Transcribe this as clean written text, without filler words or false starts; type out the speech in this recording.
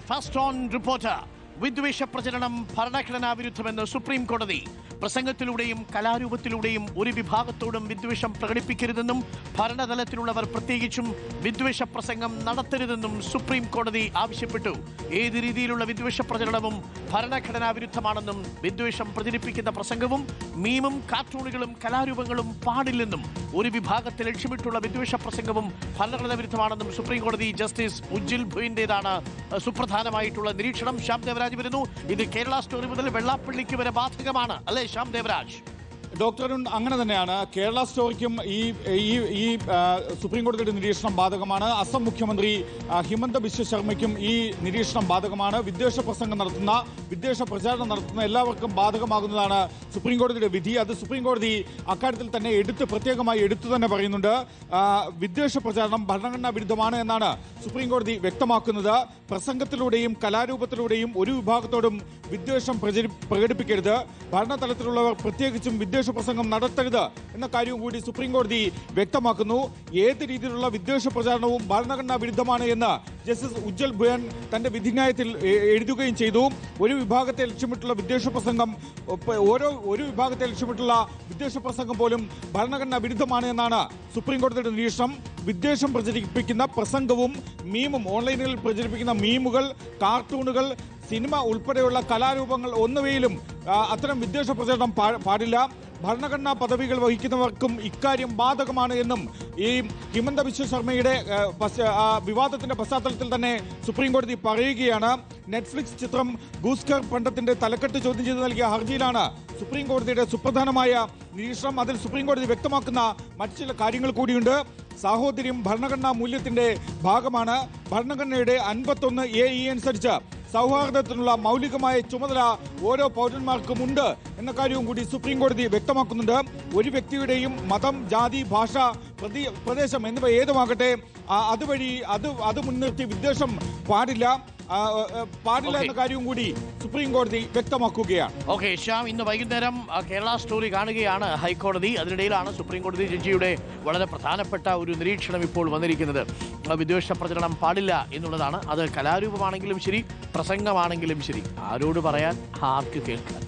First on reporter വിദ്വേഷ പ്രചരണം ഭരണഘടനാ വിരുദ്ധമെന്ന് സുപ്രീം കോടതി. പ്രസംഗത്തിലൂടെയും കലാരൂപത്തിലൂടെയും ഒരു വിഭാഗത്തോടും വിദ്വേഷം പ്രകടിപ്പിക്കരുതെന്നും ഭരണതലത്തിലുള്ളവർ പ്രത്യേകിച്ചും വിദ്വേഷ പ്രസംഗം നടത്തരുതെന്നും സുപ്രീം കോടതി ആവശ്യപ്പെട്ടു. ഏത് രീതിയിലുള്ള വിദ്വേഷ പ്രചരണവും ഭരണഘടനാ വിരുദ്ധമാണെന്നും വിദ്വേഷം പ്രചരിപ്പിക്കുന്ന പ്രസംഗവും മീമും കാർട്ടൂണുകളും കലാരൂപങ്ങളും പാടില്ലെന്നും ഒരു വിഭാഗത്തെ ലക്ഷ്യമിട്ടുള്ള വിദ്വേഷ പ്രസംഗവും ഭരണഘടനാ വിരുദ്ധമാണെന്നും സുപ്രീം കോടതി ജസ്റ്റിസ് ഉജ്ജിൽ ഭുയിന്റേതാണ് സുപ്രധാനമായിട്ടുള്ള നിരീക്ഷണം. ശ്യാം ദേവരാജ് വരുന്നു. ഇത് കേരള സ്റ്റോറി മുതൽ വെള്ളാപ്പള്ളിക്ക് വരെ ബാധകമാണ് അല്ലേ ശ്യാം ദേവരാജ്? ഡോക്ടർ അങ്ങനെ തന്നെയാണ്. കേരള സ്റ്റോറിക്കും ഈ സുപ്രീം കോടതിയുടെ നിരീക്ഷണം ബാധകമാണ്. അസം മുഖ്യമന്ത്രി ഹിമന്ത ബിശ്വ ശർമ്മയ്ക്കും ഈ നിരീക്ഷണം ബാധകമാണ്. വിദ്വേഷ പ്രസംഗം നടത്തുന്ന, വിദ്വേഷ പ്രചാരണം നടത്തുന്ന എല്ലാവർക്കും ബാധകമാകുന്നതാണ് സുപ്രീം കോടതിയുടെ വിധി. അത് സുപ്രീം കോടതി അക്കാര്യത്തിൽ തന്നെ പ്രത്യേകമായി എടുത്തു തന്നെ പറയുന്നുണ്ട്. വിദ്വേഷ പ്രചാരണം ഭരണഘടനാ വിരുദ്ധമാണ് എന്നാണ് സുപ്രീം കോടതി വ്യക്തമാക്കുന്നത്. പ്രസംഗത്തിലൂടെയും കലാരൂപത്തിലൂടെയും ഒരു വിഭാഗത്തോടും വിദ്വേഷം പ്രകടിപ്പിക്കരുത്, ഭരണതലത്തിലുള്ളവർ പ്രത്യേകിച്ചും വിദ്വേഷ പ്രസംഗം നടത്തരുത് എന്ന കാര്യവും കൂടി സുപ്രീം കോടതി വ്യക്തമാക്കുന്നു. ഏത് രീതിയിലുള്ള വിദ്വേഷ പ്രചാരണവും ഭരണഘടനാ വിരുദ്ധമാണ് എന്ന് ജസ്റ്റിസ് ഉജ്ജൽ ഭുയൻ തന്റെ വിധിന്യായത്തിൽ എഴുതുകയും ചെയ്തു. ഒരു വിഭാഗത്തെ ലക്ഷ്യമിട്ടുള്ള വിദ്വേഷ പ്രസംഗം ഒരു വിഭാഗത്തെ ലക്ഷ്യമിട്ടുള്ള വിദ്വേഷ പ്രസംഗം പോലും ഭരണഘടനാ വിരുദ്ധമാണ് എന്നാണ് സുപ്രീം കോടതിയുടെ നിരീക്ഷണം. വിദ്വേഷം പ്രചരിപ്പിക്കുന്ന പ്രസംഗവും മീമും, ഓൺലൈനിൽ പ്രചരിപ്പിക്കുന്ന മീമുകൾ, കാർട്ടൂണുകൾ, സിനിമ ഉൾപ്പെടെയുള്ള കലാരൂപങ്ങൾ ഒന്നുവയിലും അത്തരം വിദ്വേഷ പ്രചരണം പാടില്ല. ഭരണഘടനാ പദവികൾ വഹിക്കുന്നവർക്കും ഇക്കാര്യം ബാധകമാണ് എന്നും ഈ ഹിമന്ത ബിശ്വ ശർമ്മയുടെ വിവാദത്തിന്റെ പശ്ചാത്തലത്തിൽ തന്നെ സുപ്രീം കോടതി പറയുകയാണ്. നെറ്റ്ഫ്ലിക്സ് ചിത്രം ഗൂസ്കർ പണ്ഡത്തിന്റെ തലക്കെട്ട് ചോദ്യം ചെയ്ത് നൽകിയ ഹർജിയിലാണ് സുപ്രീം കോടതിയുടെ സുപ്രധാനമായ നിരീക്ഷണം. അതിൽ സുപ്രീം കോടതി വ്യക്തമാക്കുന്ന മറ്റു ചില കാര്യങ്ങൾ കൂടിയുണ്ട്. സാഹോദര്യം ഭരണഘടനാ മൂല്യത്തിന്റെ ഭാഗമാണ്. ഭരണഘടനയുടെ 51(a)(e) അനുസരിച്ച് സൗഹാർദ്ദത്തിനുള്ള മൗലികമായ ചുമതല ഓരോ പൗരന്മാർക്കും ഉണ്ട് എന്ന കാര്യവും കൂടി സുപ്രീം കോടതി വ്യക്തമാക്കുന്നുണ്ട്. ഒരു വ്യക്തിയുടെയും മതം, ജാതി, ഭാഷ, പ്രദേശം എന്നിവ ഏതുമാകട്ടെ അതുവഴി അത് മുൻനിർത്തി വിദ്വേഷം പാടില്ല എന്ന കാര്യവും കൂടി സുപ്രീം കോടതി വ്യക്തമാക്കുകയാണ്. ഓക്കെ ശ്യാം, ഇന്ന് വൈകുന്നേരം കേരള സ്റ്റോറി കാണുകയാണ് ഹൈക്കോടതി. അതിനിടയിലാണ് സുപ്രീം കോടതി ജഡ്ജിയുടെ വളരെ പ്രധാനപ്പെട്ട ഒരു നിരീക്ഷണം ഇപ്പോൾ വന്നിരിക്കുന്നത്. വിദ്വേഷ പ്രചരണം പാടില്ല എന്നുള്ളതാണ്. അത് കലാരൂപമാണെങ്കിലും ശരി, പ്രസംഗമാണെങ്കിലും ശരി. ആരോട് പറയാൻ, ആർക്ക് കേൾക്കാൻ?